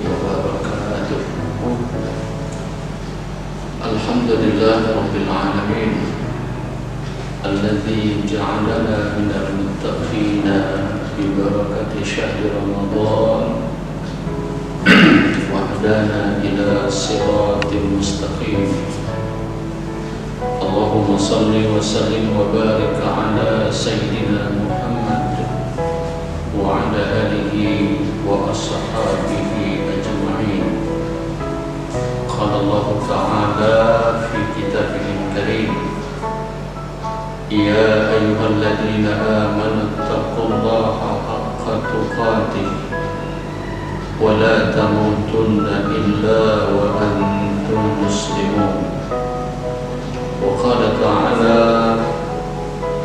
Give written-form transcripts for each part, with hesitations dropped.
wabarakatuh. Alhamdulillah Rabbil Alamin Alladhi ja'alana minal muttaqina bi barakati syahri Ramadan wa hadana ila siratin mustaqim. Allahumma salli wa sallim wa barik ala Sayyidina Muhammad wa ala alihi wa ashabihi ajma'in. Qala Allah Ta'ala fi kitabihil karim, ya ayyuhalladzina amanu taqullaha haqqa tuqatih wa la tamutunna illa wa antum muslimun. Wa qala ta'ala,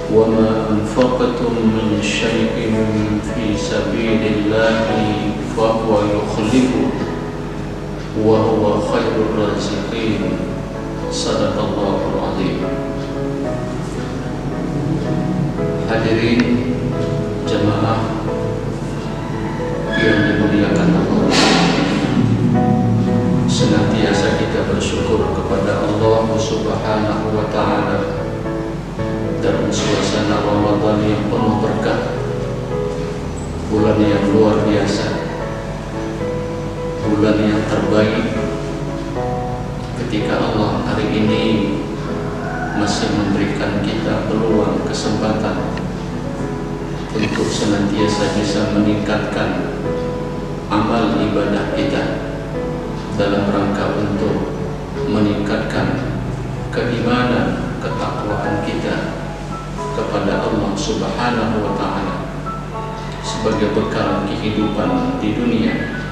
wa ma anfaqtum min syai'in fi sabilillahi fa huwa yukhlifu wa huwa khairur raziqin. Sadaqallahul azim. Hadirin jemaah yang dimuliakan Allah, senantiasa kita bersyukur kepada Allah Subhanahu wa Ta'ala dalam suasana Ramadan yang penuh berkah, bulan yang luar biasa, bulan yang terbaik, ketika Allah hari ini masih memberikan kita peluang, kesempatan untuk senantiasa bisa meningkatkan amal ibadah kita dalam rangka untuk meningkatkan keimanan, ketakwaan kita kepada Allah Subhanahu wa Ta'ala sebagai bekal kehidupan di dunia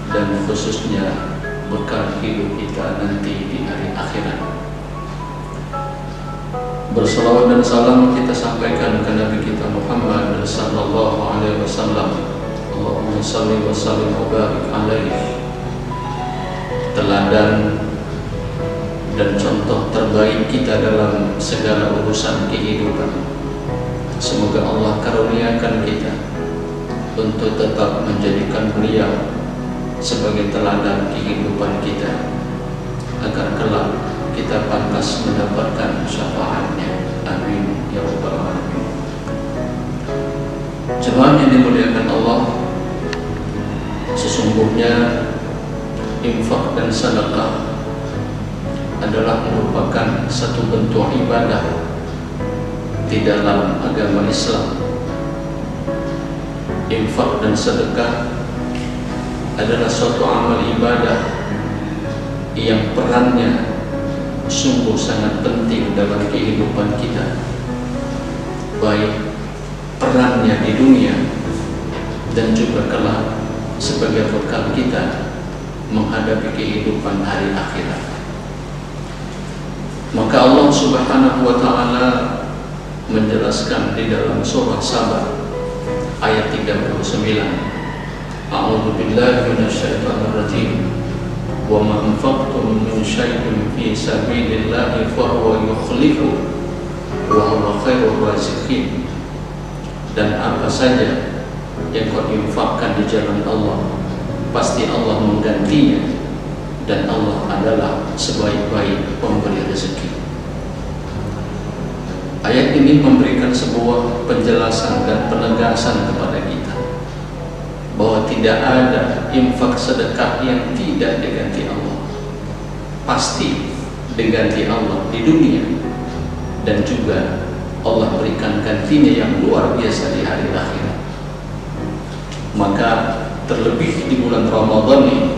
dan khususnya bekal hidup kita nanti di hari akhirat. Bersalawat dan salam kita sampaikan ke Nabi kita Muhammad sallallahu alaihi wasallam. Allahumma shalli wa sallim wa barik alaihi. Teladan dan contoh terbaik kita dalam segala urusan kehidupan. Semoga Allah karuniakan kita untuk tetap menjadikan beliau sebagai teladan kehidupan kita, agar kelak kita pantas mendapatkan syafaatnya. Amin ya rabbal alamin. Jemaah yang dimuliakan Allah, sesungguhnya infak dan sedekah adalah merupakan satu bentuk ibadah di dalam agama Islam. Infak dan sedekah adalah suatu amal ibadah yang perannya sungguh sangat penting dalam kehidupan kita, baik perannya di dunia dan juga kelak sebagai bekal kita menghadapi kehidupan hari akhirat. Maka Allah Subhanahu wa Ta'ala menjelaskan di dalam surah Saba ayat 39, A'udzu billahi minasyaitonir rajim, wa ma anfaqtum min syai'in fi sabilillahi fa huwa yukhlifu wa huwa khairur raziqin. Dan apa saja yang kau infakkan di jalan Allah, pasti Allah menggantinya, dan Allah adalah sebaik-baik pemberi rezeki. Ayat ini memberikan sebuah penjelasan dan penegasan kepada kita bahwa tidak ada infak sedekah yang tidak diganti Allah. Pasti diganti Allah di dunia, dan juga Allah berikan gantinya yang luar biasa di hari akhirat. Maka terlebih di bulan Ramadan ini,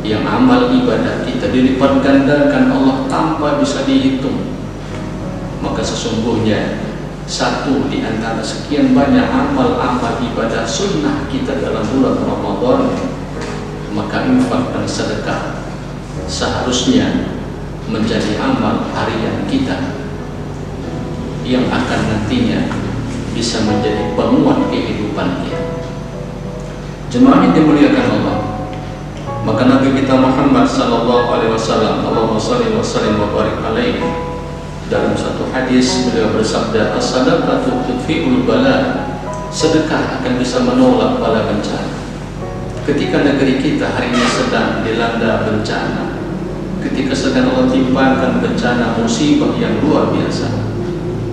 yang amal ibadah kita dilipat gandakan Allah tanpa bisa dihitung, maka sesungguhnya satu di antara sekian banyak amal-amal ibadah sunnah kita dalam bulan Ramadan, maka infak dan sedekah seharusnya menjadi amal harian kita yang akan nantinya bisa menjadi penguat kehidupan kita. Jemaah yang dimuliakan Allah, maka Nabi kita Muhammad sallallahu alaihi wasallam, Allahumma shalli wa sallim wa barik alaihi, dalam satu hadis beliau bersabda, as-sadaqatu tudfi'ul bala, sedekah akan bisa menolak bala bencana. ketika negeri kita hari ini sedang dilanda bencana, ketika sedang Allah timpakan bencana musibah yang luar biasa,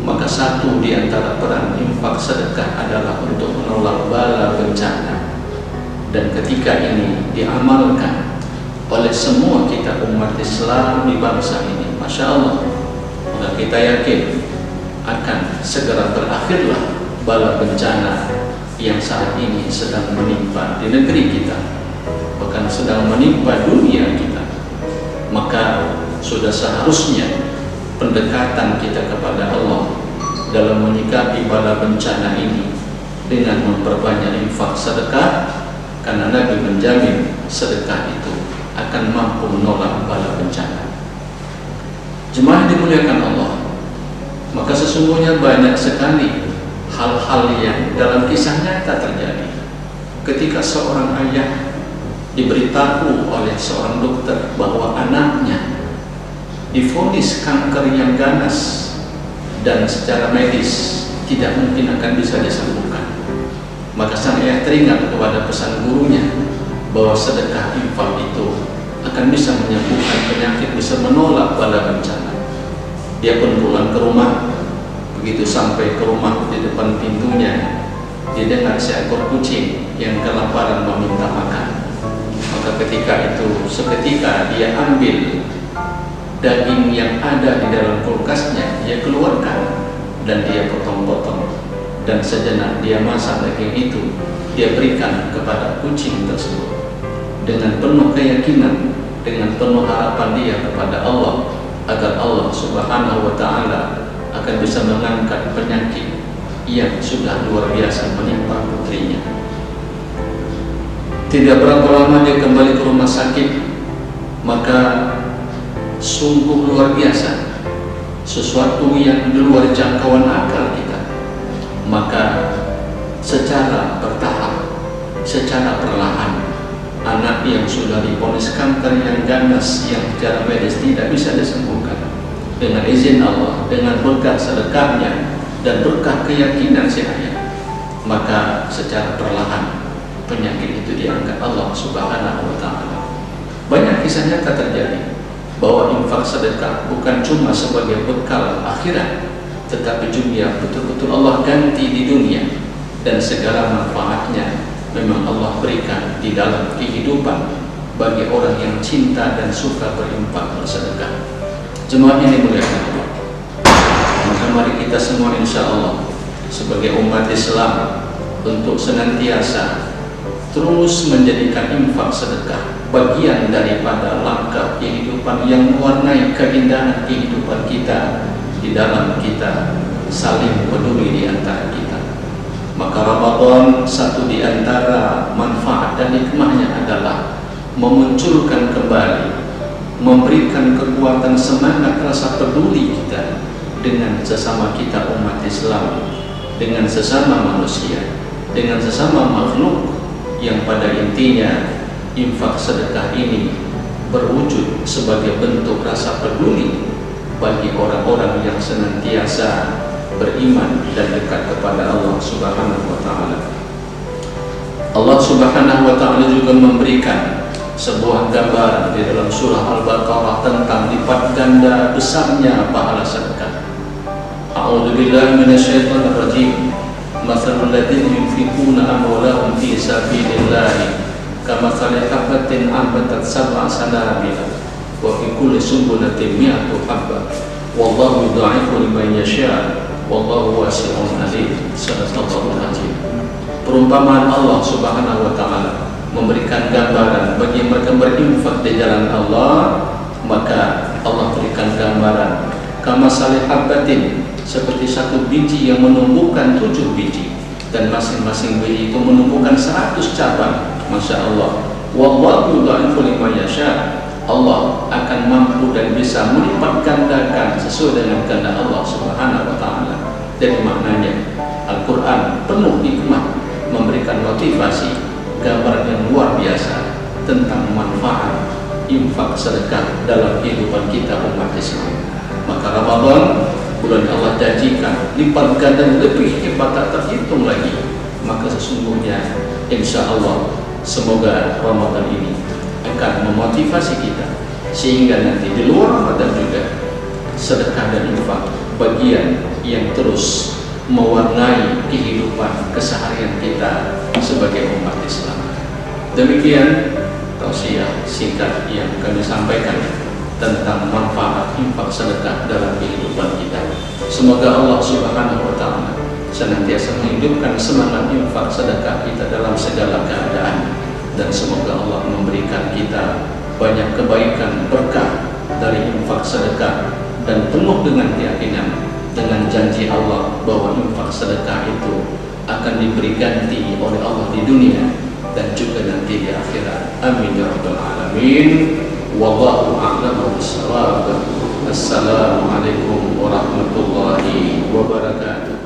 maka satu di antara peran infak sedekah adalah untuk menolak bala bencana. Dan ketika ini diamalkan oleh semua kita umat Islam di bangsa ini, Masya Allah, maka kita yakin akan segera berakhirlah bala bencana yang saat ini sedang menimpa di negeri kita, bahkan sedang menimpa dunia kita. Maka sudah seharusnya pendekatan kita kepada Allah dalam menyikapi bala bencana ini dengan memperbanyak infak sedekah, karena Nabi menjamin sedekah itu akan mampu menolak bala bencana. Jemaah dimuliakan Allah, maka sesungguhnya banyak sekali hal-hal yang dalam kisah nyata terjadi. Ketika seorang ayah diberitahu oleh seorang dokter bahwa anaknya divonis kanker yang ganas dan secara medis tidak mungkin akan bisa disembuhkan, maka sang ayah teringat kepada pesan gurunya bahwa sedekah infak itu akan bisa menyembuhkan penyakit, bisa menolak bala bencana. Dia pun pulang ke rumah. Begitu sampai ke rumah, di depan pintunya dia dengar seekor kucing yang kelaparan meminta makan. Maka ketika itu seketika dia ambil daging yang ada di dalam kulkasnya, dia keluarkan dan dia potong-potong, dan sejenak dia masak daging itu, dia berikan kepada kucing tersebut dengan penuh keyakinan, dengan penuh harapan dia kepada Allah agar Allah Subhanahu wa Ta'ala akan bisa mengangkat penyakit yang sudah luar biasa menimpa putrinya. Tidak berapa lama dia kembali ke rumah sakit, maka sungguh luar biasa, sesuatu yang di luar jangkauan akal kita. Maka secara bertahap, secara perlahan, anak yang sudah divonis kanker yang ganas, yang secara medis tidak bisa disembuhkan, dengan izin Allah, dengan berkah sedekahnya dan berkah keyakinan si ayah, maka secara perlahan penyakit itu diangkat Allah Subhanahu wa Ta'ala. Banyak kisah nyata terjadi bahwa infak sedekah bukan cuma sebagai bekal akhirat, tetapi juga betul-betul Allah ganti di dunia, dan segala manfaatnya memang Allah berikan di dalam kehidupan bagi orang yang cinta dan suka berinfak bersedekah. Jemaah ini muliakan Allah. Maka mari kita semua insya Allah sebagai umat Islam untuk senantiasa terus menjadikan infak sedekah bagian daripada langkah kehidupan yang mewarnai keindahan kehidupan kita di dalam kita saling peduli di antara kita. Maka Ramadan, satu di antara manfaat dan hikmahnya adalah memunculkan kembali, memberikan kekuatan semangat rasa peduli kita dengan sesama kita umat Islam, dengan sesama manusia, dengan sesama makhluk, yang pada intinya infak sedekah ini berwujud sebagai bentuk rasa peduli bagi orang-orang yang senantiasa beriman dan dekat kepada Allah Subhanahu wa Ta'ala. Allah Subhanahu wa Ta'ala juga memberikan sebuah gambaran di dalam surah Al-Baqarah tentang lipat ganda besarnya pahala sedekah. A'udzubillahi minasyaitonir rajim. Mathalul ladzina yunfiquna amwalahum fi sabilillahi kamathali habatin ambatat sab'a sanabila wa fi kulli sunbulatin mi'atu habbah wallahu yudha'ifu liman yasha' wallahu wasi'un alim. Sadaqallahul azim. Perumpamaan Allah Subhanahu wa Ta'ala memberikan gambaran bagi mereka berinfak di jalan Allah, maka Allah berikan gambaran kama salih habatin, seperti satu biji yang menumbuhkan 7 biji, dan masing-masing biji itu menumbuhkan 100 cabang. Masya Allah. Wallahu yudha'ifu liman yasha'. Allah akan mampu dan bisa melipat gandakan sesuai dengan kehendak Allah Subhanahu wa Ta'ala. Jadi maknanya Al-Quran penuh hikmah, memberikan motivasi, gambar yang luar biasa tentang manfaat infak sedekah dalam kehidupan kita umat Islam. Maka Ramadan, bulan Allah janjikan lipat ganda lebih hebat tak terhitung lagi. Maka sesungguhnya insya Allah Semoga Ramadan ini akan memotivasi kita sehingga nanti di luar Ramadan juga sedekah dan infak bagian yang terus mewarnai kehidupan keseharian kita sebagai umat Islam. Demikian tausiah singkat yang kami sampaikan tentang manfaat infak sedekah dalam kehidupan kita. Semoga Allah Subhanahu wa Ta'ala senantiasa menghidupkan semangat infak sedekah kita dalam segala keadaan, dan semoga Allah memberikan kita banyak kebaikan berkah dari infak sedekah, dan penuh dengan keyakinan dengan janji Allah bahwa infak sedekah itu akan diberi ganti oleh Allah di dunia dan juga nanti di akhirat. Amin ya rabbal alamin. Wallahu a'lam bishawab. Assalamualaikum warahmatullahi wabarakatuh.